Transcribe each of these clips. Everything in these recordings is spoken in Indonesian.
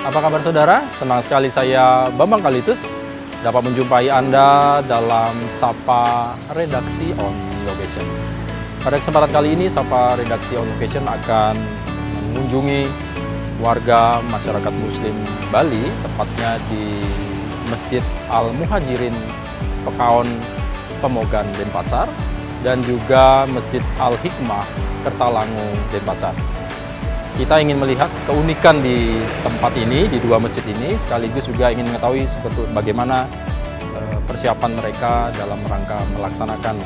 Apa kabar saudara? Senang sekali saya Bambang Kalitus dapat menjumpai Anda dalam Sapa Redaksi on Location. Pada kesempatan kali ini Sapa Redaksi on Location akan mengunjungi warga masyarakat Muslim Bali, tepatnya di Masjid Al-Muhajirin Pekaon Pemogan Denpasar dan juga Masjid Al-Hikmah Kertalangu Denpasar. Kita ingin melihat keunikan di tempat ini, di dua masjid ini, sekaligus juga ingin mengetahui bagaimana persiapan mereka dalam rangka melaksanakan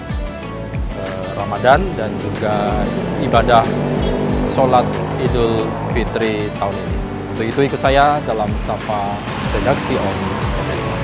Ramadan dan juga ibadah sholat Idul Fitri tahun ini. Untuk itu ikut saya dalam Sapa Redaksi on Location.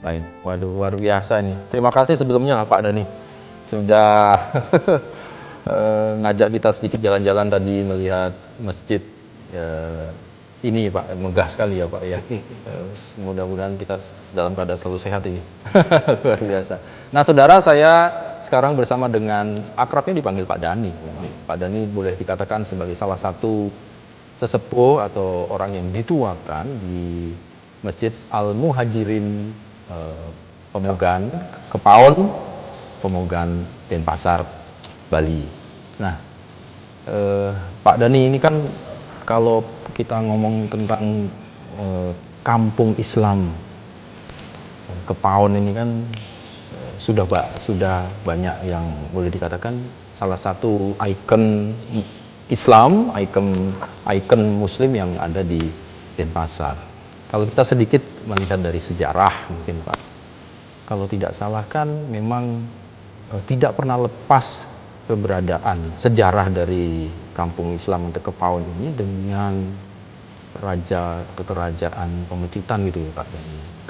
Lain. Waduh, luar biasa nih. Terima kasih sebelumnya Pak Dhani sudah ngajak kita sedikit jalan-jalan tadi melihat masjid ini Pak, megah sekali ya Pak ya. Mudah-mudahan kita dalam keadaan selalu sehat ini. Luar biasa. Nah saudara, saya sekarang bersama dengan akrabnya dipanggil Pak Dhani. Pak Dhani boleh dikatakan sebagai salah satu sesepuh atau orang yang dituakan di Masjid Al-Muhajirin Pemogan Kepaon Pemogan Denpasar, Bali. Nah, Pak Dhani ini kan kalau kita ngomong tentang kampung Islam Kepaon ini kan sudah banyak yang boleh dikatakan salah satu ikon Islam, ikon Muslim yang ada di Denpasar. Kalau kita sedikit melihat dari sejarah mungkin Pak, kalau tidak salah kan memang tidak pernah lepas keberadaan sejarah dari kampung Islam Kepaon ini dengan kerajaan Pemecutan gitu ya Pak.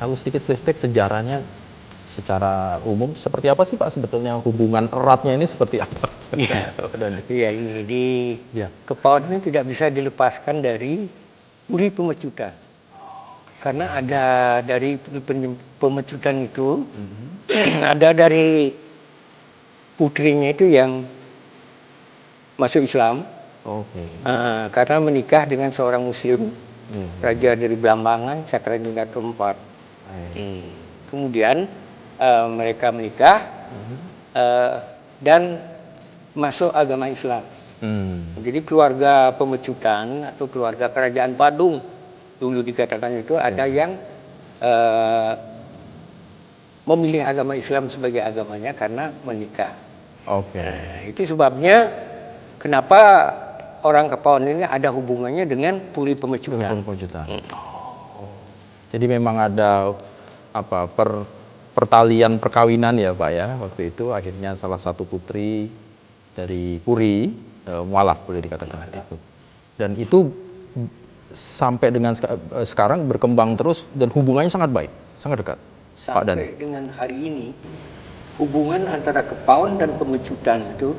Kalau sedikit flashback sejarahnya secara umum seperti apa sih Pak, sebetulnya hubungan eratnya ini seperti apa? Iya, ini di Kepaon ini tidak bisa dilepaskan dari Puri Pemecutan. Karena ada dari Pemecutan itu, ada dari putrinya itu yang masuk Islam. Karena menikah dengan seorang Muslim, raja dari Blambangan, Cakraningrat keempat. Kemudian mereka menikah dan masuk agama Islam. Jadi keluarga Pemecutan atau keluarga Kerajaan Badung dulu dikatakan itu ada yang memilih agama Islam sebagai agamanya karena menikah. Itu sebabnya kenapa orang Kepaon ini ada hubungannya dengan Puri Pemecutan. Jadi memang ada pertalian perkawinan ya Pak ya, waktu itu akhirnya salah satu putri dari Puri mualaf boleh dikatakan itu. Dan itu sampai dengan sekarang berkembang terus dan hubungannya sangat baik, sangat dekat. Sampai Pak Dhani. Dengan hari ini hubungan antara Kepaon dan Pemecutan itu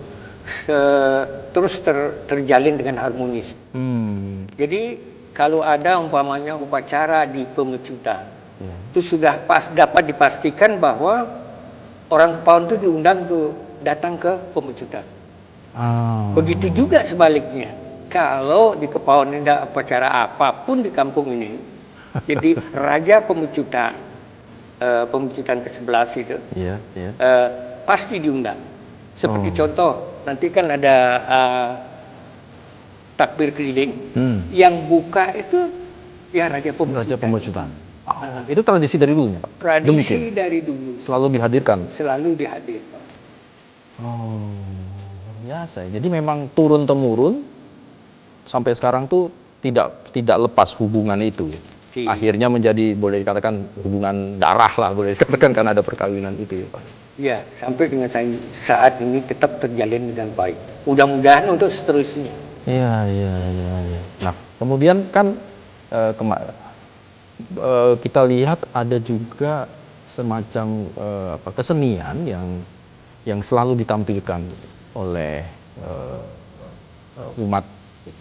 terus terjalin dengan harmonis. Jadi kalau ada umpamanya upacara di Pemecutan, itu sudah dapat dipastikan bahwa orang Kepaon itu diundang tuh datang ke Pemecutan. Begitu juga sebaliknya. kalau di Kepaon ini ada acara apapun di kampung ini, jadi Raja Pemecutan, Pemecutan ke-11 itu, Iya, iya. pasti diundang. Seperti contoh, nanti kan ada takbir keliling, yang buka itu ya Raja Pemecutan. Raja Pemecutan. Itu tradisi dari dulunya, Pak? Tradisi dari dulu. Selalu dihadirkan? Selalu dihadirkan. Oh, luar biasa ya. Jadi memang turun-temurun sampai sekarang tuh tidak lepas hubungan itu. Akhirnya menjadi, boleh dikatakan, hubungan darah lah, boleh dikatakan, karena ada perkawinan itu ya, Pak. Ya, sampai dengan saat ini tetap terjalin dengan baik. Mudah-mudahan untuk seterusnya. Iya. Nah, kemudian kan kita lihat ada juga semacam kesenian yang selalu ditampilkan oleh umat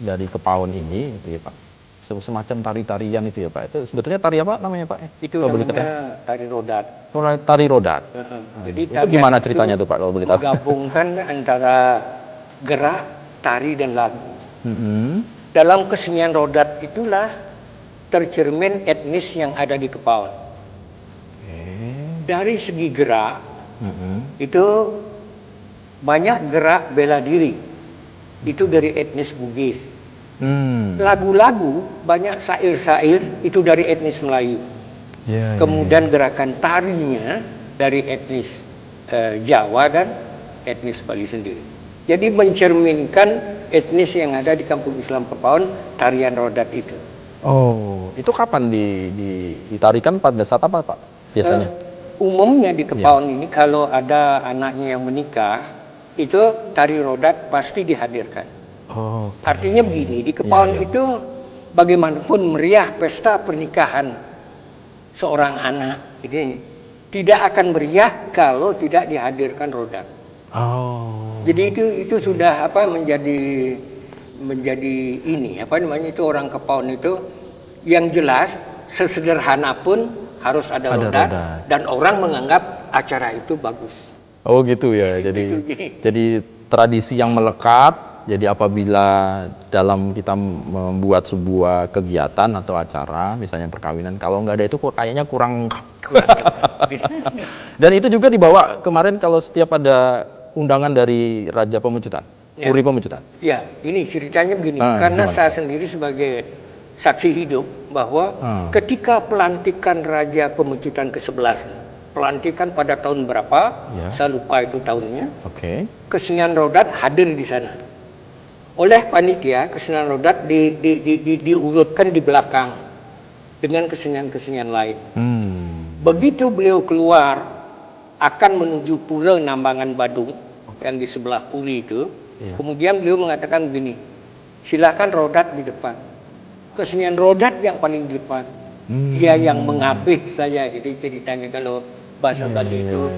dari Kepaon ini, gitu ya Pak. Semacam tari-tarian itu ya Pak. Itu sebetulnya tari apa namanya Pak? Itu namanya tari rodat. Tari rodat. Jadi itu gimana ceritanya tuh Pak kalau boleh tahu? Menggabungkan antara gerak, tari dan lagu. Dalam kesenian rodat itulah tercermin etnis yang ada di Kepaon. Dari segi gerak, itu banyak gerak bela diri. Itu dari etnis Bugis. Lagu-lagu, banyak syair-syair, itu dari etnis Melayu. Kemudian gerakan tarinya dari etnis Jawa dan etnis Bali sendiri. Jadi mencerminkan etnis yang ada di Kampung Islam Kepaon, tarian rodat itu. Oh, itu kapan ditarikan pada saat apa Pak biasanya? Umumnya di Kepaon ini kalau ada anaknya yang menikah, itu tari rodat pasti dihadirkan. Artinya begini, di Kepaon itu bagaimanapun meriah pesta pernikahan seorang anak, ini tidak akan meriah kalau tidak dihadirkan rodat. Jadi itu sudah menjadi ini itu orang Kepaon itu yang jelas sesederhana pun harus ada rodat dan orang menganggap acara itu bagus. Oh gitu ya. Jadi tradisi yang melekat. Jadi apabila dalam kita membuat sebuah kegiatan atau acara, misalnya perkawinan, kalau nggak ada itu kok kayaknya kurang. Dan itu juga dibawa kemarin kalau setiap ada undangan dari Raja Pemecutan, Puri Pemecutan. Ya, ini ceritanya begini. Karena gimana? Saya sendiri sebagai saksi hidup bahwa ketika pelantikan Raja Pemecutan ke-11, pelantikan pada tahun berapa? Saya lupa itu tahunnya. Kesenian rodat hadir di sana. Oleh panitia, kesenian rodat diurutkan di belakang dengan kesenian-kesenian lain. Begitu beliau keluar akan menuju pura Nambangan Badung yang di sebelah Puri itu, kemudian beliau mengatakan begini, silakan rodat di depan. Kesenian rodat yang paling di depan. Dia yang mengapih saya, itu ceritanya kalau bahasa Bali itu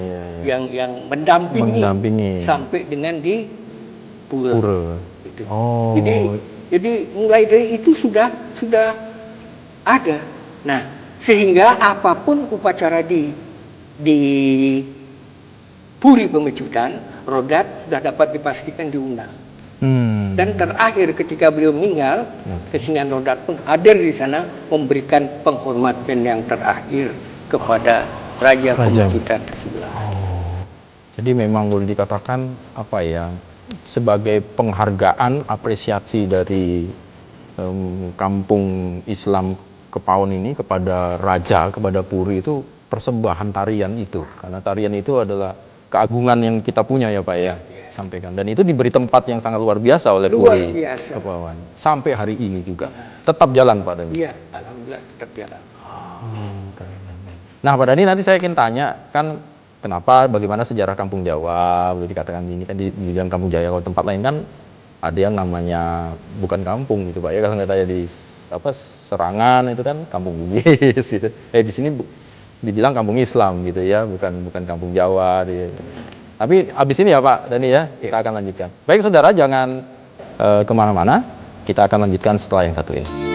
yang mendampingi sampai dengan di pura. Gitu. Jadi mulai dari itu sudah ada. Nah, sehingga apapun upacara di Puri Pemecutan, rodat sudah dapat dipastikan diundang. Dan terakhir ketika beliau meninggal, kesenian rodat pun hadir di sana memberikan penghormatan yang terakhir kepada Raja Pemecutan ke-11. Jadi memang boleh dikatakan sebagai penghargaan, apresiasi dari kampung Islam Kepaon ini kepada Raja, kepada Puri itu persembahan tarian itu. Karena tarian itu adalah keagungan yang kita punya ya Pak ya. Sampaikan. Dan itu diberi tempat yang sangat luar biasa oleh Puri Kepaon. Sampai hari ini juga. Tetap jalan Pak Dhani? Iya, alhamdulillah tetap jalan. Nah Pak Dhani, nanti saya ingin tanya, kan bagaimana sejarah Kampung Jawa, boleh dikatakan ini kan di dalam Kampung Jawa, kalau tempat lain kan ada yang namanya bukan kampung gitu Pak ya, kalau nggak tanya di Serangan itu kan kampung Bugis gitu. Di sini dibilang kampung Islam gitu ya, bukan kampung Jawa gitu. Tapi habis ini ya Pak Dhani ya, kita akan lanjutkan. Baik saudara, jangan kemana-mana, kita akan lanjutkan setelah yang satu ini.